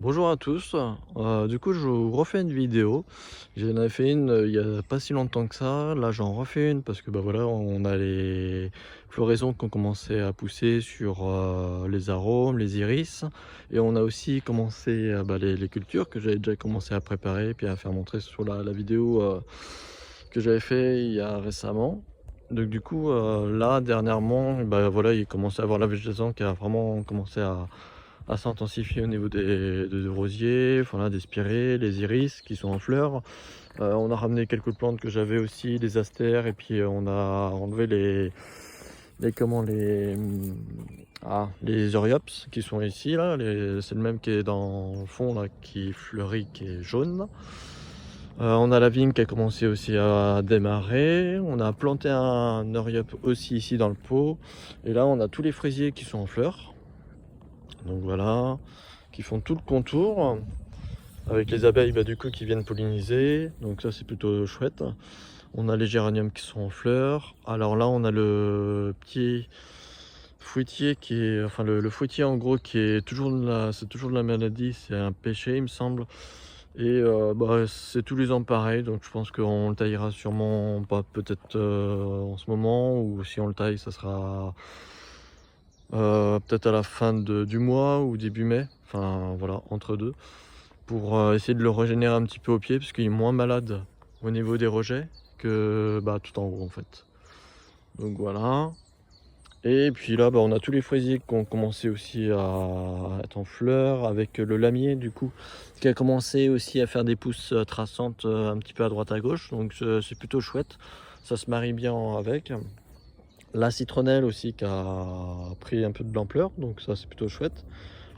Bonjour à tous, du coup je vous refais une vidéo. J'en avais fait une, il y a pas si longtemps que ça. Là j'en refais une parce que, bah, voilà, on a les floraisons qui ont commencé à pousser sur, les arômes, les iris et on a aussi commencé, bah, les cultures que j'avais déjà commencé à préparer puis à faire montrer sur la vidéo, que j'avais fait il y a récemment. Donc du coup, là dernièrement, bah, voilà, il commençait à avoir la végétation qui a vraiment commencé à s'intensifier au niveau des rosiers, enfin là, des spirées, les iris qui sont en fleurs. On a ramené quelques plantes que j'avais aussi, des astères, et puis on a enlevé les comment les euryops qui sont ici là. C'est le même qui est dans le fond là, qui fleurit, qui est jaune. On a la vigne qui a commencé aussi à démarrer. On a planté un euryop aussi ici dans le pot. Et là, on a tous les fraisiers qui sont en fleurs. Donc voilà, qui font tout le contour avec les abeilles, bah, du coup, qui viennent polliniser. Donc ça, c'est plutôt chouette. On a les géraniums qui sont en fleurs. Alors là, on a le petit fruitier qui est, enfin le fruitier en gros qui est toujours c'est toujours de la maladie, c'est un péché il me semble. Et bah, c'est tous les ans pareil, donc je pense qu'on le taillera sûrement pas peut-être en ce moment, ou si on le taille, ça sera peut-être à la fin du mois ou début mai, enfin voilà, entre deux, pour essayer de le régénérer un petit peu au pied, parce qu'il est moins malade au niveau des rejets que, bah, tout en haut en fait. Donc voilà. Et puis là, bah, on a tous les fraisiers qui ont commencé aussi à être en fleurs, avec le lamier du coup, qui a commencé aussi à faire des pousses traçantes un petit peu à droite à gauche, donc c'est plutôt chouette, ça se marie bien avec. La citronnelle aussi qui a pris un peu de l'ampleur, donc ça c'est plutôt chouette.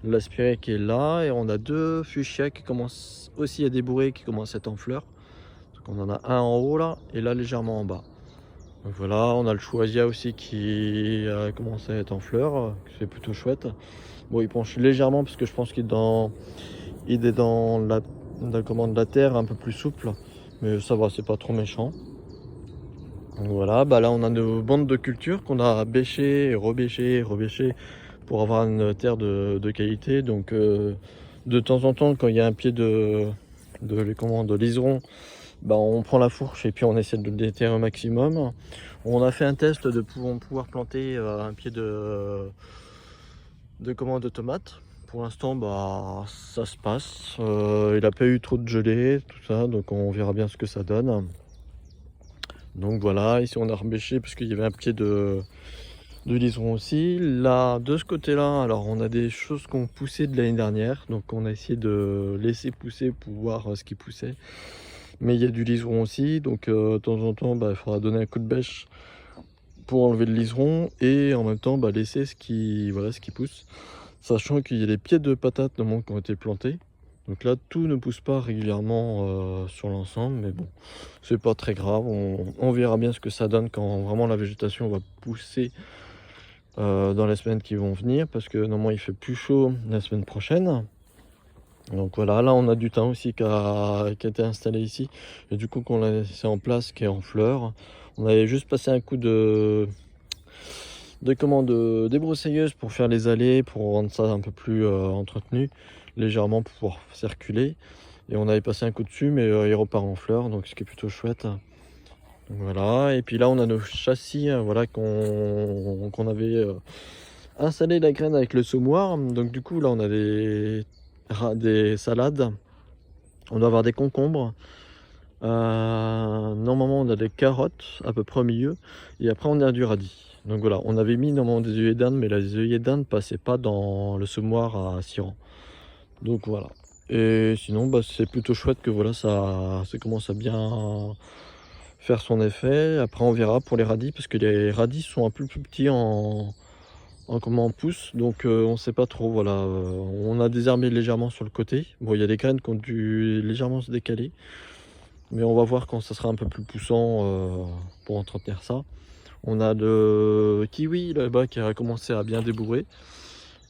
L'aspirée qui est là, et on a deux fuchsias qui commencent aussi à débourrer, qui commencent à être en fleurs. Donc on en a un en haut là, et là légèrement en bas. Donc voilà, on a le chouasia aussi qui a commencé à être en fleurs, c'est plutôt chouette. Bon, il penche légèrement parce que je pense il est dans la terre un peu plus souple, mais ça va, c'est pas trop méchant. Donc voilà, bah là on a nos bandes de culture qu'on a bêché, rebêché, rebêché pour avoir une terre de qualité. Donc de temps en temps, quand il y a un pied de liseron, bah, on prend la fourche et puis on essaie de le déterrer au maximum. On a fait un test de pouvoir planter un pied de tomates. Pour l'instant, bah, ça se passe. Il n'a pas eu trop de gelée, tout ça, donc on verra bien ce que ça donne. Donc voilà, ici on a rebêché parce qu'il y avait un pied de liseron aussi. Là, de ce côté-là, alors on a des choses qui ont poussé de l'année dernière, donc on a essayé de laisser pousser pour voir ce qui poussait. Mais il y a du liseron aussi, donc de temps en temps, bah, il faudra donner un coup de bêche pour enlever le liseron et en même temps, bah, laisser voilà, ce qui pousse. Sachant qu'il y a des pieds de patates notamment qui ont été plantés. Donc là, tout ne pousse pas régulièrement sur l'ensemble, mais bon, c'est pas très grave. On verra bien ce que ça donne quand vraiment la végétation va pousser dans les semaines qui vont venir, parce que normalement il fait plus chaud la semaine prochaine. Donc voilà, là on a du thym aussi qui a été installé ici, et du coup qu'on l'a laissé en place, qui est en fleurs. On avait juste passé un coup de débroussailleuse pour faire les allées, pour rendre ça un peu plus entretenu, légèrement, pour pouvoir circuler. Et on avait passé un coup dessus, mais il repart en fleurs, donc ce qui est plutôt chouette. Donc voilà, et puis là on a nos châssis, voilà, qu'on avait installé la graine avec le semoir. Donc du coup là on a des salades, on doit avoir des concombres. Normalement on a des carottes à peu près au milieu, et après on a du radis. Donc voilà, on avait mis normalement des œillets d'Inde, mais les œillets d'Inde ne passaient pas dans le semoir à Siran. Donc voilà. Et sinon, bah, c'est plutôt chouette que voilà, ça commence à bien faire son effet. Après on verra pour les radis, parce que les radis sont un peu plus petits en comment on pousse, donc on sait pas trop. Voilà, on a désherbé légèrement sur le côté. Bon, il y a des graines qui ont dû légèrement se décaler, mais on va voir quand ça sera un peu plus poussant pour entretenir ça. On a le kiwi là-bas qui a commencé à bien débourrer.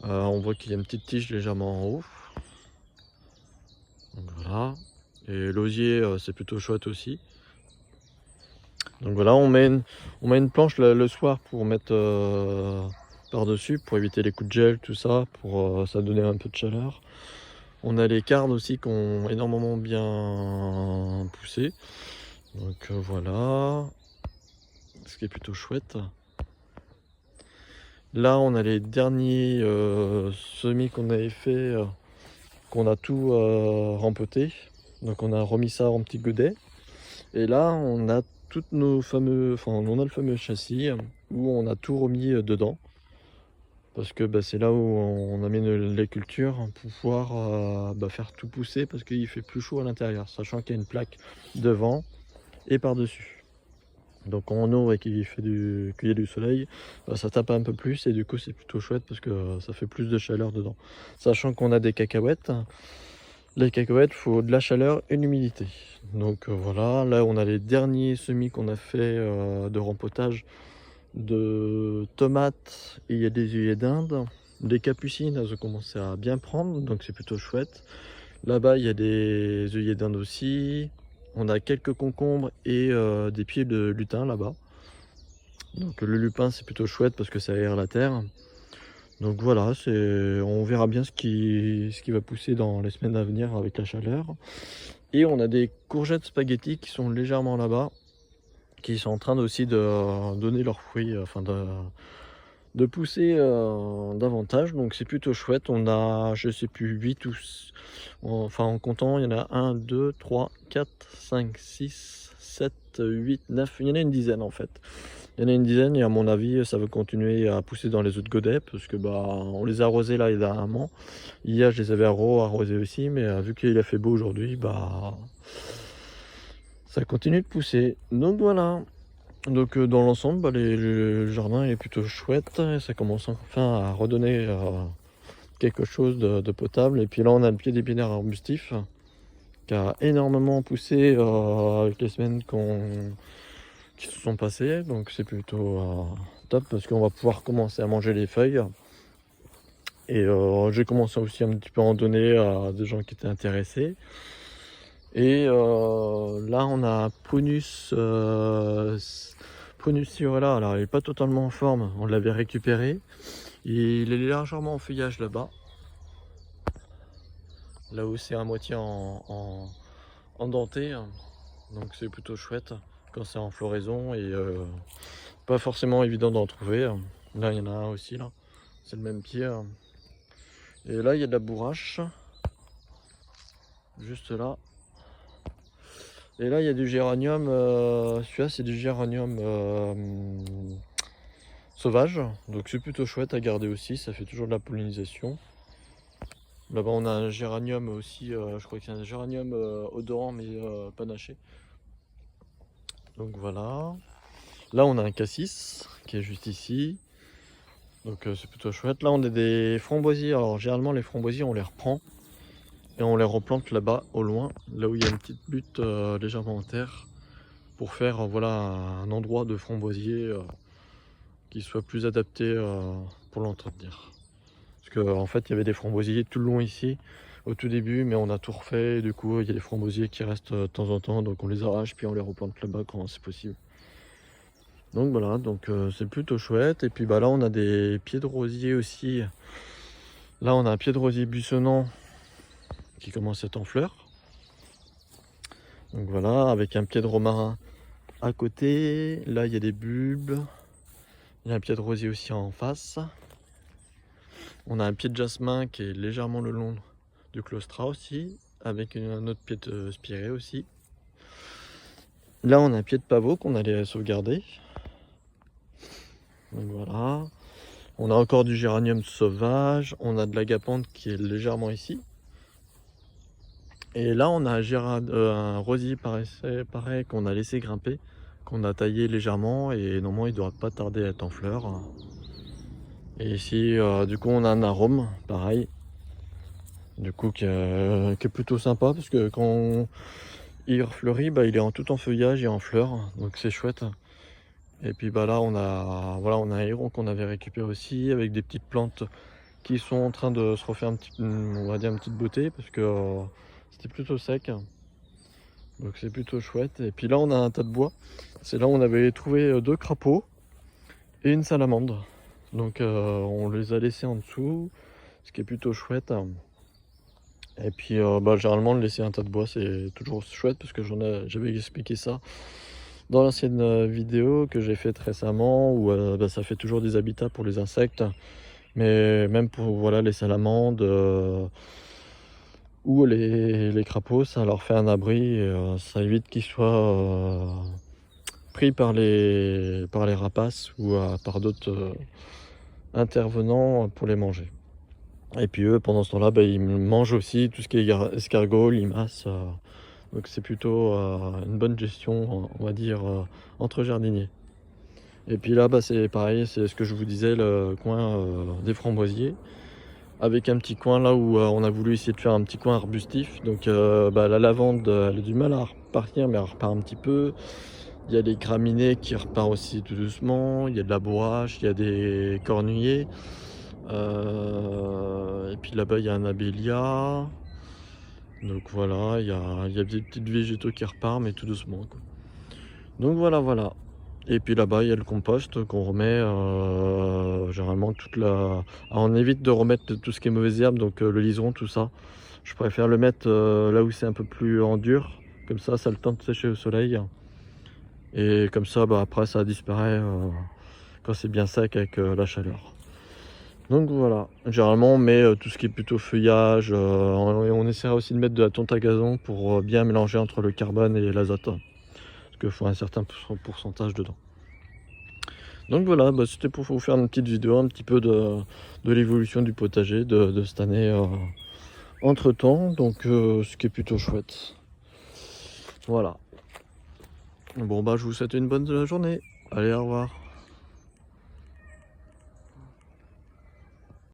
On voit qu'il y a une petite tige légèrement en haut. Donc voilà. Et l'osier, c'est plutôt chouette aussi. Donc voilà, on met une planche le soir pour mettre par-dessus, pour éviter les coups de gel, tout ça, pour ça donner un peu de chaleur. On a les carnes aussi qui ont énormément bien poussé. Donc voilà, ce qui est plutôt chouette. Là, on a les derniers semis qu'on avait fait, qu'on a tout rempoté. Donc on a remis ça en petit godet. Et là, on a toutes nos fameux, enfin, on a le fameux châssis où on a tout remis dedans. Parce que c'est là où on amène les cultures pour pouvoir faire tout pousser parce qu'il fait plus chaud à l'intérieur, sachant qu'il y a une plaque devant et par-dessus. Donc en eau et qu'il y a du soleil, ça tape un peu plus et du coup c'est plutôt chouette parce que ça fait plus de chaleur dedans. Sachant qu'on a des cacahuètes, les cacahuètes, il faut de la chaleur et de l'humidité. Donc voilà, là on a les derniers semis qu'on a fait de rempotage de tomates et il y a des œillets d'Inde. Les capucines, elles ont commencé à bien prendre, donc c'est plutôt chouette. Là-bas, il y a des œillets d'Inde aussi. On a quelques concombres et des pieds de lutin là-bas. Donc le lupin, c'est plutôt chouette parce que ça aère la terre. Donc voilà, on verra bien ce qui va pousser dans les semaines à venir avec la chaleur. Et on a des courgettes spaghetti qui sont légèrement là-bas, qui sont en train aussi de donner leurs fruits, enfin de pousser davantage. Donc c'est plutôt chouette. On a, je sais plus, 8 ou... Enfin en comptant, il y en a 1, 2, 3, 4, 5, 6, 7, 8, 9. Il y en a une dizaine en fait. Il y en a une dizaine et à mon avis ça va continuer à pousser dans les autres godets parce que on les a arrosés là il y a un moment. Hier je les avais arrosés aussi mais vu qu'il a fait beau aujourd'hui ça continue de pousser. Donc voilà. Donc dans l'ensemble le jardin est plutôt chouette et ça commence enfin à redonner quelque chose de potable. Et puis là on a le pied d'épinard arbustif qui a énormément poussé avec les semaines qui se sont passées, donc c'est plutôt top parce qu'on va pouvoir commencer à manger les feuilles. Et j'ai commencé aussi un petit peu à en donner à des gens qui étaient intéressés. Et là on a Prunus Prunus-Sciurella. Alors il n'est pas totalement en forme, on l'avait récupéré. Il est légèrement en feuillage là-bas. Là où c'est à moitié en denté. Donc c'est plutôt chouette quand c'est en floraison et pas forcément évident d'en trouver. Là il y en a un aussi là, c'est le même pied. Et là il y a de la bourrache, juste là. Et là il y a du géranium, celui-là c'est du géranium sauvage. Donc c'est plutôt chouette à garder aussi, ça fait toujours de la pollinisation. Là-bas on a un géranium aussi, je crois que c'est un géranium odorant mais panaché. Donc voilà. Là on a un cassis qui est juste ici. Donc c'est plutôt chouette. Là on a des framboisiers. Alors généralement les framboisiers on les reprend et on les replante là-bas au loin, là où il y a une petite butte légèrement en terre pour faire voilà un endroit de framboisier qui soit plus adapté pour l'entretenir. Parce qu'en fait il y avait des framboisiers tout le long ici au tout début, mais on a tout refait et du coup il y a des framboisiers qui restent de temps en temps, donc on les arrache puis on les replante là-bas quand c'est possible. Donc voilà, donc c'est plutôt chouette. Et puis là on a des pieds de rosier aussi. Là on a un pied de rosier buissonnant qui commence à être en fleurs. Donc voilà, avec un pied de romarin à côté. Là il y a des bulbes. Il y a un pied de rosier aussi en face. On a un pied de jasmin qui est légèrement le long du claustra aussi, avec un autre pied de spirée aussi. Là on a un pied de pavot qu'on allait sauvegarder. Donc voilà. On a encore du géranium sauvage. On a de l'agapante qui est légèrement ici. Et là on a un rosier pareil qu'on a laissé grimper, qu'on a taillé légèrement et normalement il ne devrait pas tarder à être en fleurs. Et ici du coup on a un arôme pareil, du coup qui est plutôt sympa parce que quand il refleurit il est tout en feuillage et en fleurs, donc c'est chouette. Et puis là on a un héron qu'on avait récupéré aussi avec des petites plantes qui sont en train de se refaire on va dire une petite beauté parce que c'était plutôt sec. Donc c'est plutôt chouette. Et puis là on a un tas de bois. C'est là où on avait trouvé 2 crapauds et une salamandre. Donc on les a laissés en dessous, ce qui est plutôt chouette. Et Et puis généralement, laisser un tas de bois, c'est toujours chouette parce que j'avais expliqué ça dans l'ancienne vidéo que j'ai faite récemment où ça fait toujours des habitats pour les insectes, mais même pour voilà, les salamandres ou les crapauds, ça leur fait un abri et ça évite qu'ils soient pris par les rapaces ou par d'autres intervenants pour les manger. Et puis eux, pendant ce temps-là, ils mangent aussi tout ce qui est escargot, limaces. Donc c'est plutôt une bonne gestion, on va dire, entre jardiniers. Et puis là, c'est pareil, c'est ce que je vous disais, le coin des framboisiers. Avec un petit coin là où on a voulu essayer de faire un petit coin arbustif. Donc la lavande, elle a du mal à repartir, mais elle repart un petit peu. Il y a les graminées qui repartent aussi tout doucement. Il y a de la bourrache, il y a des cornuiers. Et puis là-bas, il y a un abélia. Donc voilà, il y a des petites végétaux qui repartent, mais tout doucement, quoi. Donc voilà. Et puis là-bas, il y a le compost qu'on remet généralement on évite de remettre tout ce qui est mauvaises herbes, donc le liseron, tout ça. Je préfère le mettre là où c'est un peu plus en dur. Comme ça a le temps de sécher au soleil. Et comme ça, après, ça disparaît quand c'est bien sec avec la chaleur. Donc voilà, généralement on met tout ce qui est plutôt feuillage, on essaiera aussi de mettre de la tonte à gazon pour bien mélanger entre le carbone et l'azote, parce qu'il faut un certain pourcentage dedans. Donc voilà, c'était pour vous faire une petite vidéo un petit peu de l'évolution du potager de cette année entre temps, donc ce qui est plutôt chouette. Voilà. Bon je vous souhaite une bonne journée, allez au revoir.